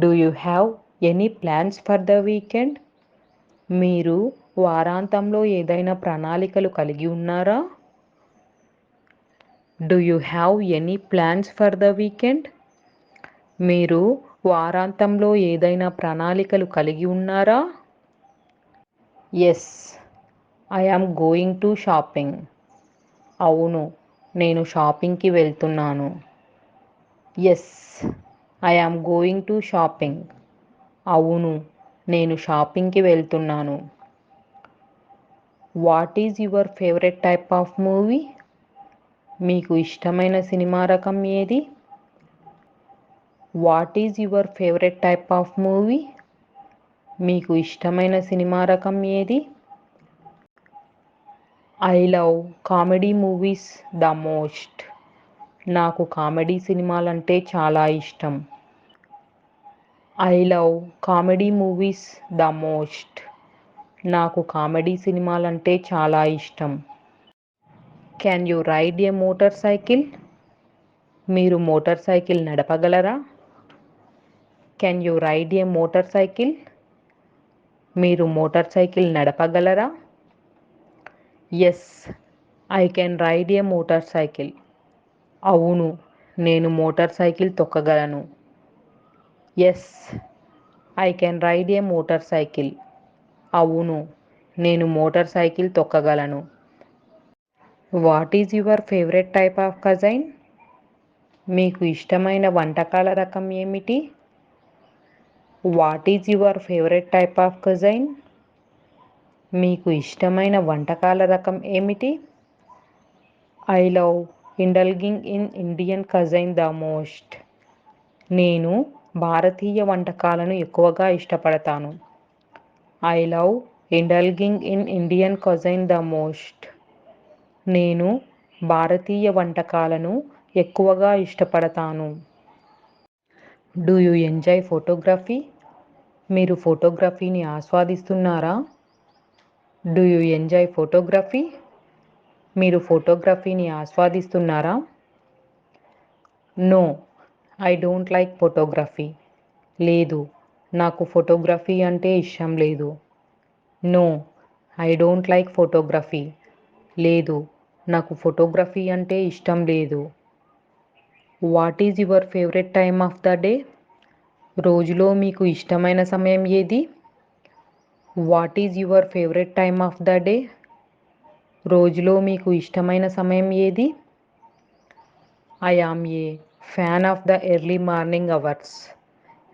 Do you have any plans for the weekend? మీరు వారాంతంలో ఏదైనా ప్రణాళికలు కలిగి ఉన్నారా? Do you have any plans for the weekend? మీరు వారాంతంలో ఏదైనా ప్రణాళికలు కలిగి ఉన్నారా? Yes, I am going to shopping. అవును, నేను షాపింగ్కి వెళ్తున్నాను. Yes, I am going to shopping. అవును, నేను షాపింగ్కి వెళ్తున్నాను. What is your favourite type of movie? మీకు ఇష్టమైన సినిమా రకం ఏది? What is your favourite type of movie? మీకు ఇష్టమైన సినిమా రకం ఏది? I love comedy movies the most. నాకు కామెడీ సినిమాలంటే చాలా ఇష్టం. I love comedy movies the most. నాకు కామెడీ సినిమాలంటే చాలా ఇష్టం. Can you ride a motor cycle? మీరు మోటార్ సైకిల్ నడపగలరా? Can you ride a motor cycle? మీరు motorcycle నడపగలరా? Yes, I can ride a motor cycle. అవును, నేను మోటార్ సైకిల్ తొక్కగలను. Yes, I can ride a motor cycle. అవును, నేను motor cycle తొక్కగలను. What is your favourite type of cuisine? మీకు ఇష్టమైన వంటకాల రకం ఏమిటి? What is your favourite type of cuisine? మీకు ఇష్టమైన వంటకాల రకం ఏమిటి? I love indulging in Indian cuisine the most. నేను భారతీయ వంటకాలను ఎక్కువగా ఇష్టపడతాను. I love indulging in Indian cuisine the most. నేను భారతీయ వంటకాలను ఎక్కువగా ఇష్టపడతాను. Do you enjoy photography? మీరు ఫోటోగ్రఫీని ఆస్వాదిస్తున్నారా? Do you enjoy photography? మీరు ఫోటోగ్రఫీని ఆస్వాదిస్తున్నారా? No, I don't like photography. లేదు, నాకు ఫోటోగ్రఫీ అంటే ఇష్టం లేదు. No, I don't like photography. లేదు, నాకు ఫోటోగ్రఫీ అంటే ఇష్టం లేదు. What is your favourite time of the day? రోజులో మీకు ఇష్టమైన సమయం ఏది? What is your favourite time of the day? రోజులో మీకు ఇష్టమైన సమయం ఏది? I am a fan of the early morning hours.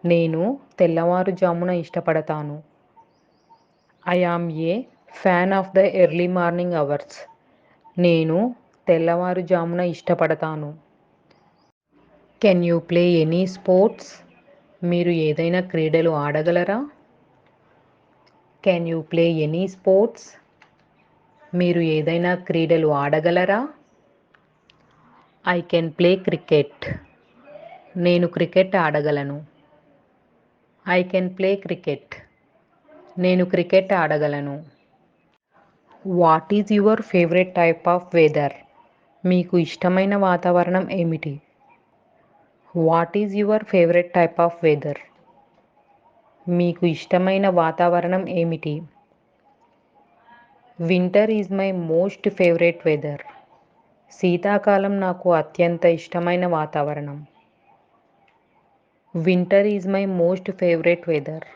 నేను తెల్లవారుజామున ఇష్టపడతాను. I am a fan of the early morning hours. నేను తెల్లవారుజామున ఇష్టపడతాను. Can you play any sports? మీరు ఏదైనా క్రీడలు ఆడగలరా? Can you play any sports? మీరు ఏదైనా క్రీడలు ఆడగలరా? I can play cricket. నేను క్రికెట్ ఆడగలను. I can play cricket. నేను క్రికెట్ ఆడగలను. What is your favourite type of weather? మీకు ఇష్టమైన వాతావరణం ఏమిటి? What is your favourite type of weather? మీకు ఇష్టమైన వాతావరణం ఏమిటి? Winter is my most favourite weather. శీతాకాలం నాకు అత్యంత ఇష్టమైన వాతావరణం. Winter is my most favourite weather.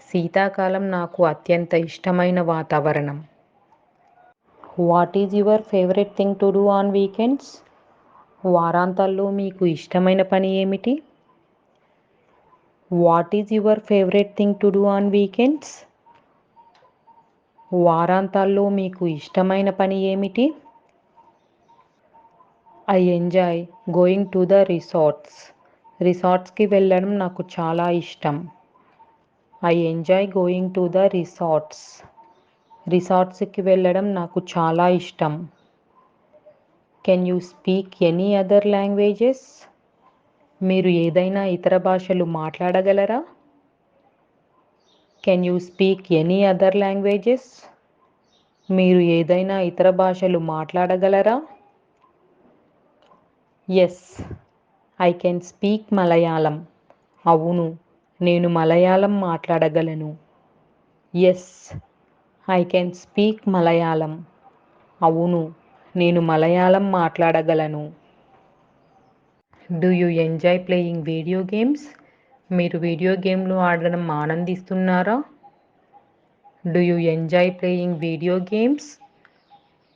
శీతాకాలం నాకు అత్యంత ఇష్టమైన వాతావరణం. What is your favourite thing to do on weekends? వారాంతాల్లో మీకు ఇష్టమైన పని ఏమిటి? What is your favourite thing to do on weekends? వారాంతాల్లో మీకు ఇష్టమైన పని ఏమిటి? I enjoy going to the resorts. రిసార్ట్స్కి వెళ్ళడం నాకు చాలా ఇష్టం. I enjoy going to the resorts. రిసార్ట్స్కి వెళ్ళడం నాకు చాలా ఇష్టం. Can you speak any other languages? మీరు ఏదైనా ఇతర భాషలు మాట్లాడగలరా? Can you speak any other languages? మీరు ఏదైనా ఇతర భాషలు మాట్లాడగలరా? Yes, I can speak Malayalam. అవును, నేను మలయాళం మాట్లాడగలను. Yes, I can speak Malayalam. అవును, నేను మలయాళం మాట్లాడగలను. Do you enjoy playing video games? మీరు వీడియో గేమ్లు ఆడడం ఆనందిస్తున్నారా? Do you enjoy playing video games?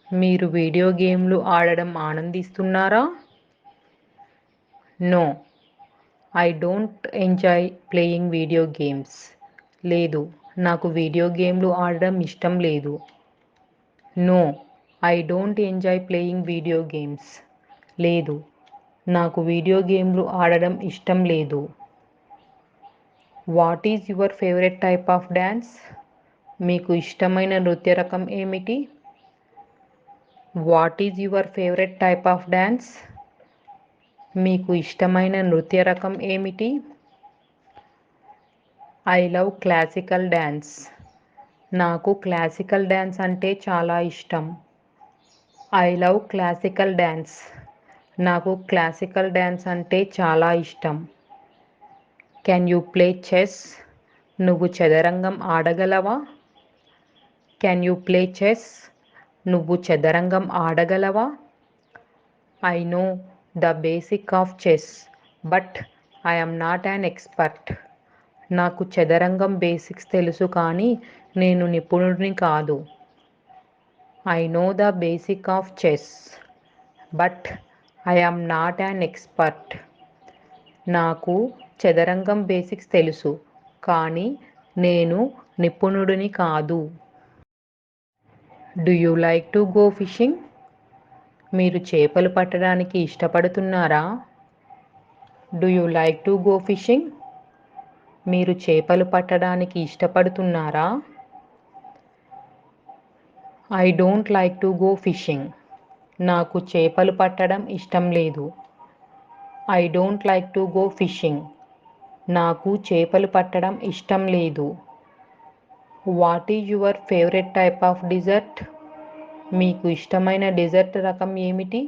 మీరు వీడియో గేమ్లు ఆడడం ఆనందిస్తున్నారా? No, I don't enjoy playing video games. లేదు, నాకు వీడియో గేమ్లు ఆడడం ఇష్టం లేదు. No, I don't enjoy playing video games. లేదు, నాకు వీడియో గేమ్లు ఆడడం ఇష్టం లేదు. What is your favourite type of dance? మీకు ఇష్టమైన నృత్య రకం ఏమిటి? What is your favourite type of dance? మీకు ఇష్టమైన నృత్య రకం ఏమిటి? I love classical dance. నాకు క్లాసికల్ డ్యాన్స్ అంటే చాలా ఇష్టం. I love classical dance. నాకు క్లాసికల్ డ్యాన్స్ అంటే చాలా ఇష్టం. Can you play chess? నువ్వు చదరంగం ఆడగలవా? Can you play chess? నువ్వు చదరంగం ఆడగలవా? I know the basic of chess, but I am not an expert. నాకు చదరంగం బేసిక్స్ తెలుసు కానీ నేను నిపుణుడిని కాదు. I know the basic of chess, but I am not an expert. నాకు చదరంగం బేసిక్స్ తెలుసు కానీ నేను నిపుణుడిని కాదు. Do you like to go fishing? మీరు చేపలు పట్టడానికి ఇష్టపడుతున్నారా? Do you like to go fishing? మీరు చేపలు పట్టడానికి ఇష్టపడుతున్నారా? I don't like to go fishing. నాకు చేపలు పట్టడం ఇష్టం లేదు. I don't like to go fishing. నాకు చేపలు పట్టడం ఇష్టం లేదు. What is your favourite type of dessert? మీకు ఇష్టమైన డెజర్ట్ రకం ఏమిటి?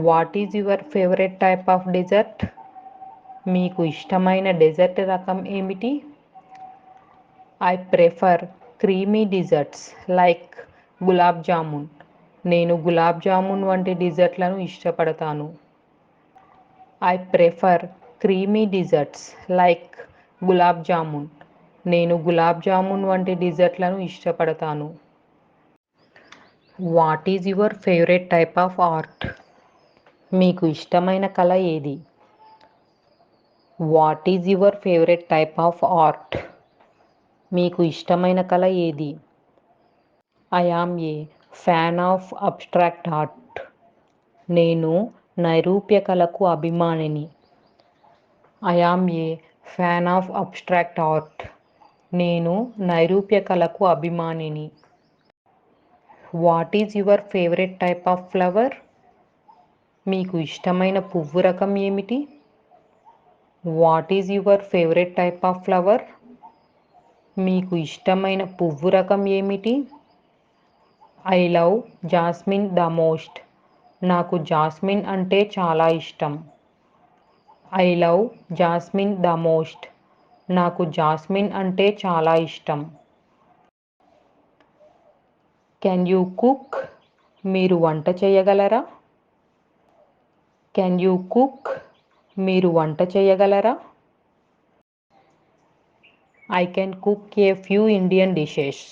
What is your favourite type of dessert? మీకు ఇష్టమైన డెజర్ట్ రకం ఏమిటి? I prefer creamy desserts like gulab jamun. నేను గులాబ్ జామున్ వంటి డిజర్ట్లను ఇష్టపడతాను. I prefer creamy desserts like gulab jamun. నేను గులాబ్ జామున్ వంటి డిజర్ట్లను ఇష్టపడతాను. What is your favourite type of art? మీకు ఇష్టమైన కళ ఏది? What is your favourite type of art? మీకు ఇష్టమైన కళ ఏది? I am a fan of abstract art. నేను నైరూప్య కళకు అభిమానిని. I am a fan of abstract art. నేను నైరూప్య కళకు అభిమానిని. What is your favourite type of flower? మీకు ఇష్టమైన పువ్వు రకం ఏమిటి? What is your favourite type of flower? మీకు ఇష్టమైన పువ్వు రకం ఏమిటి? I love jasmine the most. నాకు జాస్మిన్ అంటే చాలా ఇష్టం. I love jasmine the most. నాకు జాస్మిన్ అంటే చాలా ఇష్టం. Can you cook? మీరు వంట చేయగలరా? Can you cook? మీరు వంట చేయగలరా? I can cook a few Indian dishes.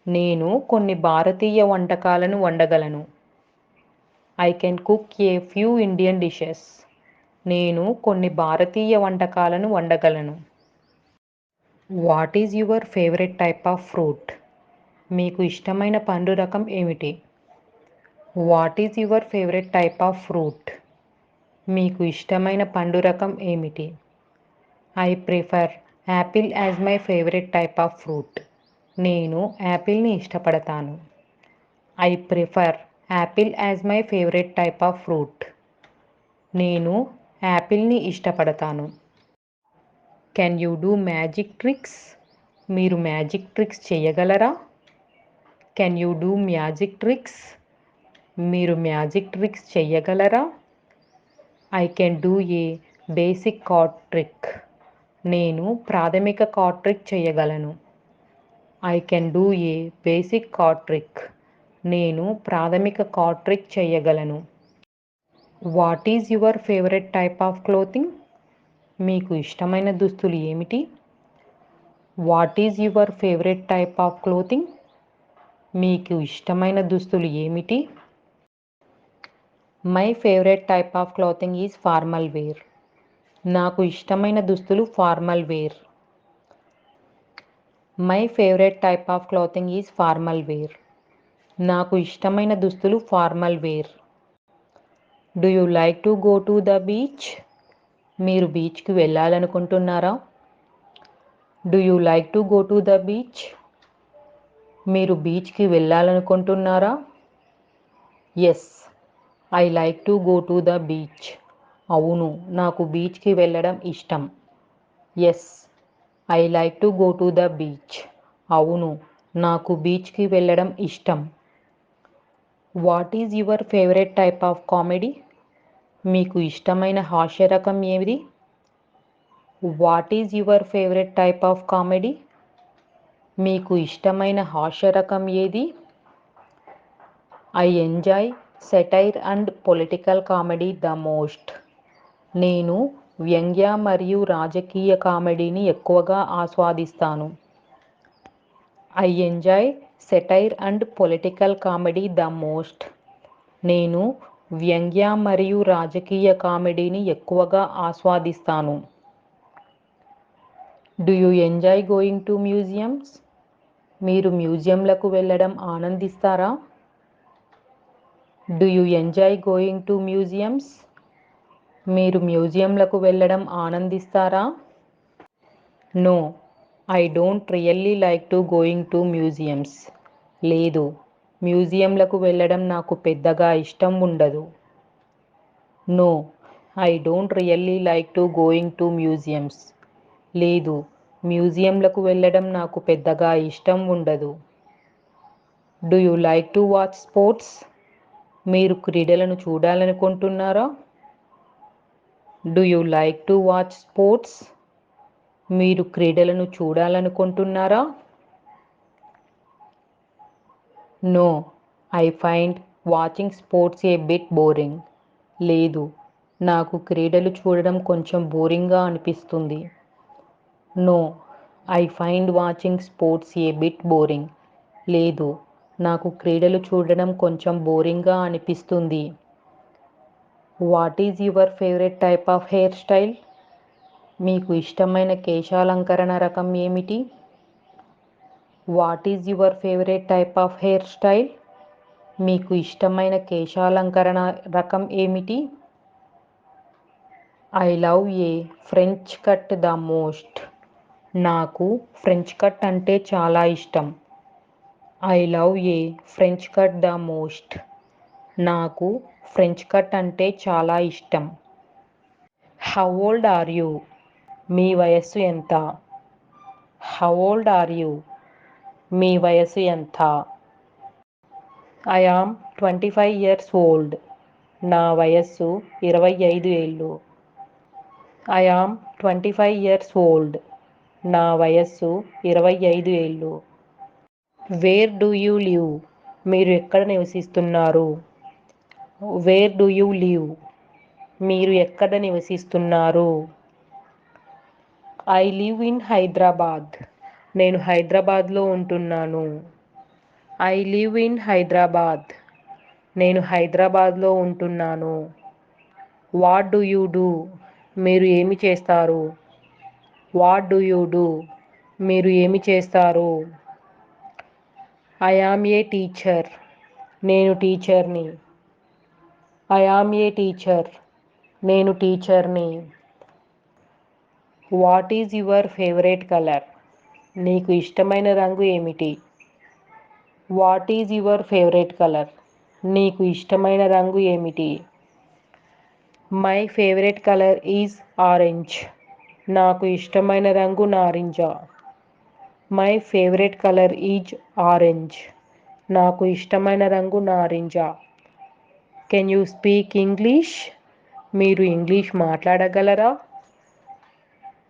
నేను కొన్ని భారతీయ వంటకాలను వండగలను. I can cook a few Indian dishes. నేను కొన్ని భారతీయ వంటకాలను వండగలను. What is your favourite type of fruit? మీకు ఇష్టమైన పండు రకం ఏమిటి? What is your favourite type of fruit? మీకు ఇష్టమైన పండు రకం ఏమిటి? I prefer Apple as my favourite type of fruit. నేను యాపిల్ని ఇష్టపడతాను. I prefer Apple as my favourite type of fruit. నేను యాపిల్ని ఇష్టపడతాను. Can you do magic tricks? మీరు మ్యాజిక్ ట్రిక్స్ చేయగలరా? Can you do magic tricks? మీరు మ్యాజిక్ ట్రిక్స్ చేయగలరా? I can do a basic card trick. నేను ప్రాథమిక కార్డ్ ట్రిక్ చేయగలను. I can do a basic card trick. నేను ప్రాథమిక కార్డ్ ట్రిక్ చేయగలను. What is your favourite type of clothing? మీకు ఇష్టమైన దుస్తులు ఏమిటి? What is your favourite type of clothing? మీకు ఇష్టమైన దుస్తులు ఏమిటి? My favourite type of clothing is formal wear. నాకు ఇష్టమైన దుస్తులు formal wear. My favourite type of clothing is formal wear. నాకు ఇష్టమైన దుస్తులు formal wear. Do you like to go to the beach? మీరు బీచ్కి వెళ్ళాలనుకుంటున్నారా? Do you like to go to the beach? మీరు బీచ్కి వెళ్ళాలనుకుంటున్నారా? Yes, I like to go to the beach. అవును, నాకు బీచ్కి వెళ్ళడం ఇష్టం. Yes, I like to go to the beach. అవును, నాకు బీచ్కి వెళ్ళడం ఇష్టం. What is your favourite type of comedy? మీకు ఇష్టమైన హాస్య రకం ఏది? What is your favourite type of comedy? మీకు ఇష్టమైన హాస్య రకం ఏది? I enjoy satire and political comedy the most. నేను వ్యంగ్య మరియు రాజకీయ కామెడీని ఎక్కువగా ఆస్వాదిస్తాను. I enjoy satire and political comedy the most. నేను వ్యంగ్య మరియు రాజకీయ కామెడీని ఎక్కువగా ఆస్వాదిస్తాను. Do you enjoy going to museums? మీరు మ్యూజియంలకు వెళ్ళడం ఆనందిస్తారా? Do you enjoy going to museums? మీరు మ్యూజియంలకు వెళ్ళడం ఆనందిస్తారా? No, I don't really like to going to museums. లేదు, మ్యూజియంలకు వెళ్ళడం నాకు పెద్దగా ఇష్టం ఉండదు. No, I don't really like to going to museums. లేదు, మ్యూజియంలకు వెళ్ళడం నాకు పెద్దగా ఇష్టం ఉండదు. Do you like to watch sports? మీరు క్రీడలను చూడాలనుకుంటున్నారా? Do you like to watch sports? మీరు క్రీడలను చూడాలనుకుంటున్నారా? No, I find watching sports a bit boring. లేదు, నాకు క్రీడలు చూడడం కొంచెం బోరింగ్గా అనిపిస్తుంది. No, I find watching sports a bit boring. లేదు, నాకు క్రీడలు చూడడం కొంచెం బోరింగ్గా అనిపిస్తుంది. What is your favourite type of hair style? మీకు ఇష్టమైన కేశాలంకరణ రకం ఏమిటి? What is your favourite type of hair style? మీకు ఇష్టమైన కేశాలంకరణ రకం ఏమిటి? I love a French cut the most. నాకు ఫ్రెంచ్ కట్ అంటే చాలా ఇష్టం. I love a French cut the most. నాకు ఫ్రెంచ్ కట్ అంటే చాలా ఇష్టం. How old are you? మీ వయస్సు ఎంత? How old are you? మీ వయస్సు ఎంత? I am 25 years old. నా వయస్సు 25 ఏళ్ళు. I am 25 years old. నా వయస్సు 25 ఏళ్ళు. Where do you live? మీరు ఎక్కడ నివసిస్తున్నారు? Wear do you live? మీరు ఎక్కడ నివసిస్తున్నారు? I live in Hyderabad. నేను హైదరాబాద్లో ఉంటున్నాను. I live in Hyderabad. నేను హైదరాబాద్లో ఉంటున్నాను. What do you do? మీరు ఏమి చేస్తారు? What do you do? మీరు ఏమి చేస్తారు? I am a teacher. నేను టీచర్ని. I am a teacher. నేను టీచర్ని. What is your favourite colour? నీకు ఇష్టమైన రంగు ఏమిటి? What is your favourite colour? నీకు ఇష్టమైన రంగు ఏమిటి? My favourite colour is orange. నాకు ఇష్టమైన రంగు నారింజ. My favourite colour is orange. నాకు ఇష్టమైన రంగు నారింజ. Can you speak English? మీరు ఇంగ్లీష్ మాట్లాడగలరా?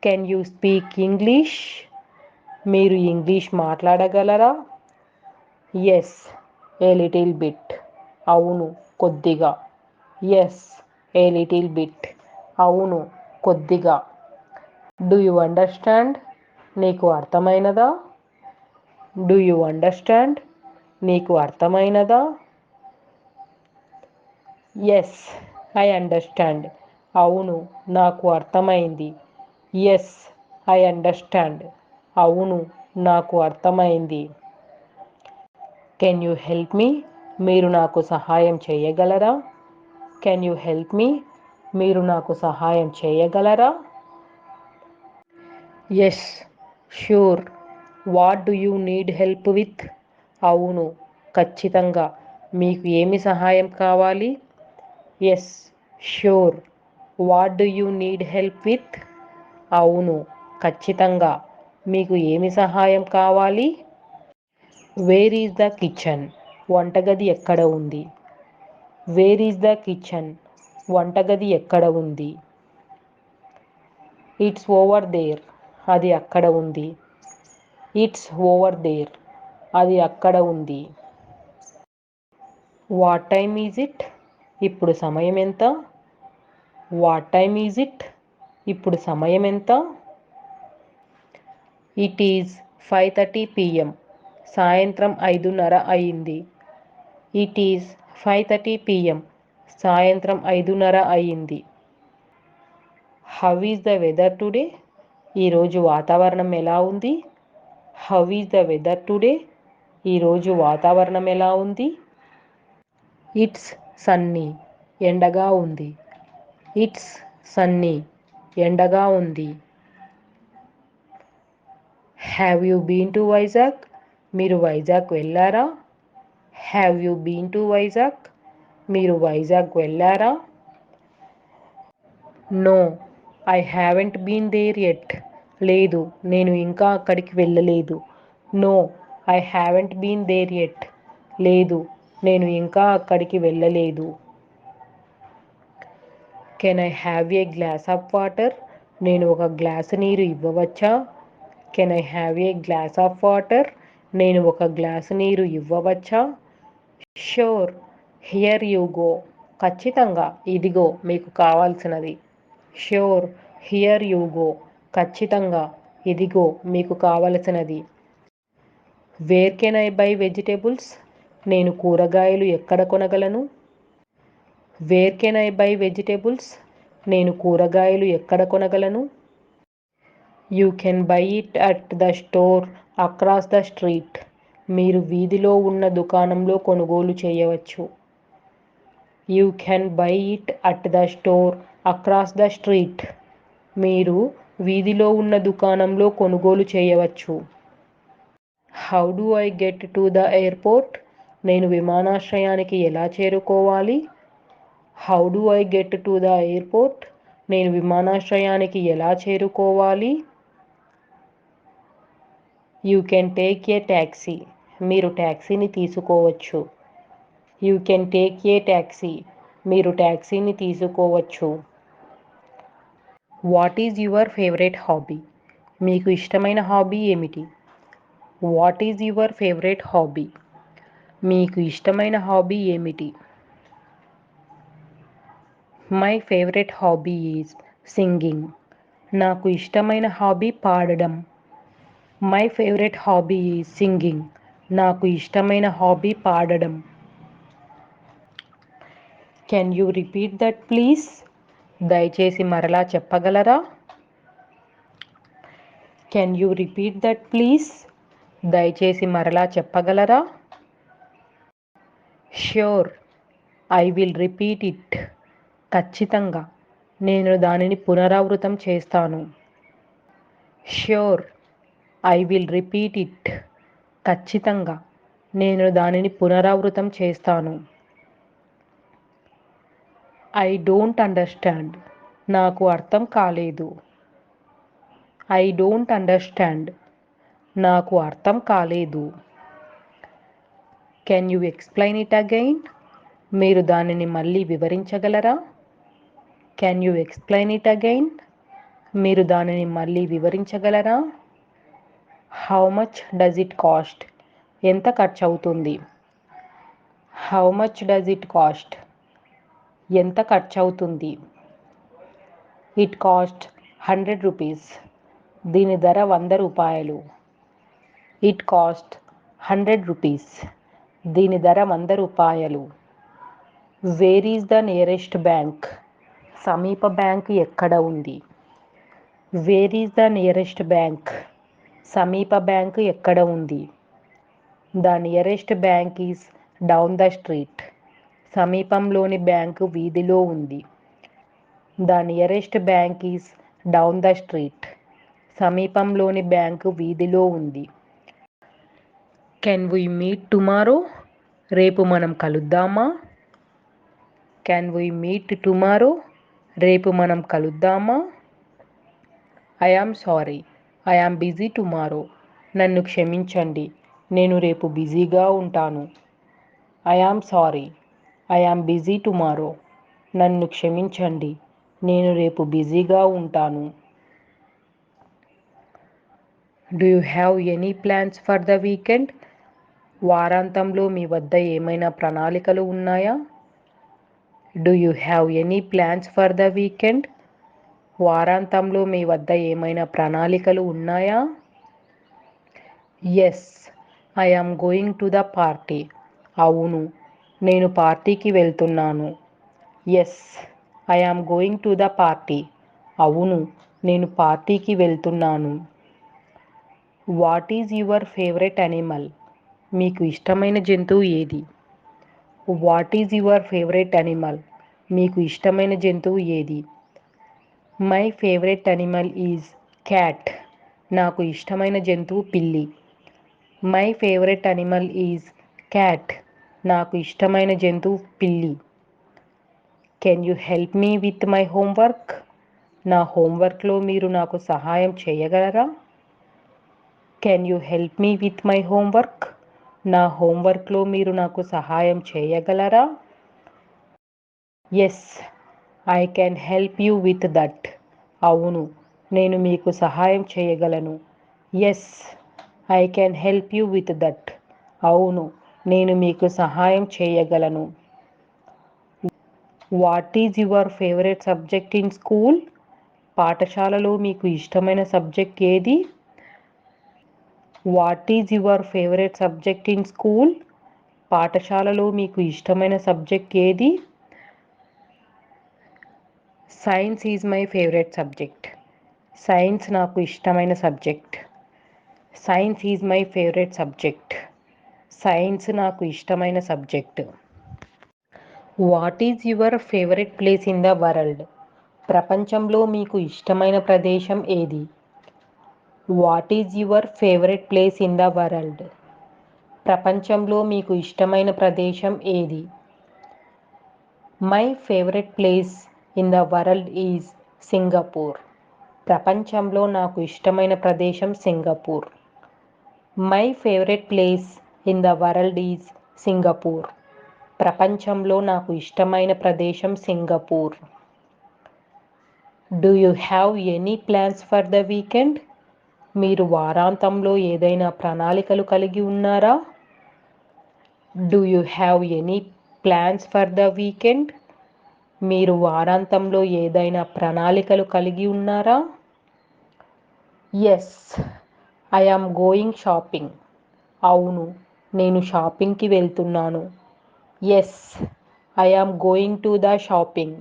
Can you speak English? మీరు ఇంగ్లీష్ మాట్లాడగలరా? Yes, a little bit. అవును, కొద్దిగా. Yes, a little bit. అవును, కొద్దిగా. Do you understand? నీకు అర్థమైనదా? Do you understand? నీకు అర్థమైనదా? Yes, I understand. అవును, నాకు అర్థమైంది. Yes, I understand. అవును, నాకు అర్థమైంది. Can you help me? మీరు నాకు సహాయం చేయగలరా? Can you help me? మీరు నాకు సహాయం చేయగలరా? Yes, sure. What do you need help with? అవును, ఖచ్చితంగా. మీకు ఏమి సహాయం కావాలి? Yes, sure. What do you need help with? అవును, ఖచ్చితంగా. మీకు ఏమి సహాయం కావాలి? Where is the kitchen? వంటగది ఎక్కడ ఉంది? Where is the kitchen? వంటగది ఎక్కడ ఉంది? It's over there. అది అక్కడ ఉంది. It's over there. అది అక్కడ ఉంది. What time is it? ఇప్పుడు సమయం ఎంత? What time is it? ఇప్పుడు సమయం ఎంత? It is 5:30 PM. సాయంత్రం 5:30 అయింది. It is 5:30 PM. సాయంత్రం 5:30 అయింది. How is the weather today? ఈరోజు వాతావరణం ఎలా ఉంది? How is the weather today? ఈరోజు వాతావరణం ఎలా ఉంది? It's sunny. ఎండగా ఉంది. It's sunny. ఎండగా ఉంది. Have you been to Vizag? మీరు వైజాగ్ వెళ్ళారా? Have you been to Vizag? మీరు వైజాగ్ వెళ్ళారా? No, I haven't been there yet. లేదు, నేను ఇంకా అక్కడికి వెళ్ళలేదు. No, I haven't been there yet. లేదు, నేను ఇంకా అక్కడికి వెళ్ళలేదు. Can I have a glass of water? నేను ఒక గ్లాసు నీరు ఇవ్వవచ్చా? Can I have a glass of water? నేను ఒక గ్లాసు నీరు ఇవ్వవచ్చా? Sure, here you go. ఖచ్చితంగా, ఇదిగో మీకు కావాల్సినది. Sure, here you go. ఖచ్చితంగా, ఇదిగో మీకు కావలసినది. Where can I buy vegetables? నేను కూరగాయలు ఎక్కడ కొనగలను? Where can I buy vegetables? నేను కూరగాయలు ఎక్కడ కొనగలను? You can buy it at the store across the street. మీరు వీధిలో ఉన్న దుకాణంలో కొనుగోలు చేయవచ్చు. You can buy it at the store across the street. మీరు వీధిలో ఉన్న దుకాణంలో కొనుగోలు చేయవచ్చు. How do I get to the airport? నేను విమానాశ్రయానికి ఎలా చేరుకోవాలి? How do I get to the airport? నేను విమానాశ్రయానికి ఎలా చేరుకోవాలి? You can take a taxi. మీరు ట్యాక్సీని తీసుకోవచ్చు. You can take a taxi. మీరు ట్యాక్సీని తీసుకోవచ్చు. What is your favourite hobby? మీకు ఇష్టమైన హాబీ ఏమిటి? What is your favourite hobby? మీకు ఇష్టమైన హాబీ ఏమిటి? My favourite hobby is singing. నాకు ఇష్టమైన హాబీ పాడడం. My favourite hobby is singing. నాకు ఇష్టమైన హాబీ పాడడం. Can you repeat that please? దయచేసి మరలా చెప్పగలరా? Can you repeat that please? దయచేసి మరలా చెప్పగలరా? Sure, I will repeat it. ఖచ్చితంగా, నేను దానిని పునరావృతం చేస్తాను. Sure, I will repeat it. ఖచ్చితంగా, నేను దానిని పునరావృతం చేస్తాను. I don't understand. నాకు అర్థం కాలేదు. I don't understand. నాకు అర్థం కాలేదు. Can you explain it again? మీరు దానిని మళ్ళీ వివరించగలరా? Can you explain it again? మీరు దానిని మళ్ళీ వివరించగలరా? How much does it cost? ఎంత ఖర్చు అవుతుంది? How much does it cost? ఎంత ఖర్చు అవుతుంది? ఇట్ కాస్ట్ 100 రూపీస్. దీని ధర 100 రూపాయలు. ఇట్ కాస్ట్ 100 రూపీస్. దీని ధర 100 రూపాయలు. Where is the nearest bank? సమీప బ్యాంక్ ఎక్కడ ఉంది? Where is the nearest bank? సమీప బ్యాంక్ ఎక్కడ ఉంది? The nearest bank is down the street. సమీపంలోని బ్యాంకు వీధిలో ఉంది. The nearest bank is down the street. సమీపంలోని బ్యాంకు వీధిలో ఉంది. Can we meet tomorrow? రేపు మనం కలుద్దామా? Can we meet tomorrow? రేపు మనం కలుద్దామా? I am sorry, I am busy tomorrow. నన్ను క్షమించండి, నేను రేపు బిజీగా ఉంటాను. I am sorry, I am busy tomorrow. నన్ను క్షమించండి, నేను రేపు బిజీగా ఉంటాను. Do you have any plans for the weekend? వారాంతంలో మీ వద్ద ఏమైనా ప్రణాళికలు ఉన్నాయా? Do you have any plans for the weekend? వారాంతంలో మీ వద్ద ఏమైనా ప్రణాళికలు ఉన్నాయా? Yes, I am going to the party. అవును, నేను పార్టీకి వెళ్తున్నాను. Yes, I am going to the party. అవును, నేను పార్టీకి వెళ్తున్నాను. What is your favourite animal? మీకు ఇష్టమైన జంతువు ఏది? What is your favourite animal? మీకు ఇష్టమైన జంతువు ఏది? My favourite animal is cat. నాకు ఇష్టమైన జంతువు పిల్లి. My favourite animal is cat. నాకు ఇష్టమైన జంతువు పిల్లి. Can you help me with my homework? నా హోంవర్క్లో మీరు నాకు సహాయం చేయగలరా? Can you help me with my homework? నా హోంవర్క్లో మీరు నాకు సహాయం చేయగలరా? Yes, I can help you with that. అవును, నేను మీకు సహాయం చేయగలను. Yes, I can help you with that. అవును, నేను మీకు సహాయం చేయగలను. What is your favourite subject in school? పాఠశాలలో మీకు ఇష్టమైన సబ్జెక్ట్ ఏది? What is your favourite subject in school? పాఠశాలలో మీకు ఇష్టమైన సబ్జెక్ట్ ఏది? Science is my favourite subject. Science నాకు ఇష్టమైన subject. Science is my favourite subject. Science నాకు ఇష్టమైన subject. What is your favourite place in the world? ప్రపంచంలో మీకు ఇష్టమైన ప్రదేశం ఏది? What is your favourite place in the world? ప్రపంచంలో మీకు ఇష్టమైన ప్రదేశం ఏది? My favourite place in the world is Singapore. ప్రపంచంలో నాకు ఇష్టమైన ప్రదేశం Singapore. My favourite place in the world is Singapore. ప్రపంచంలో నాకు ఇష్టమైన ప్రదేశం Singapore. Do you have any plans for the weekend? మీరు వారాంతంలో ఏదైనా ప్రణాళికలు కలిగి ఉన్నారా? Do you have any plans for the weekend? మీరు వారాంతంలో ఏదైనా ప్రణాళికలు కలిగి ఉన్నారా? Yes, I am going shopping. అవును, నేను షాపింగ్కి వెళ్తున్నాను. Yes, I am going to the shopping.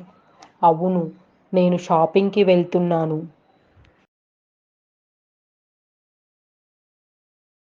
అవును, నేను షాపింగ్కి వెళ్తున్నాను.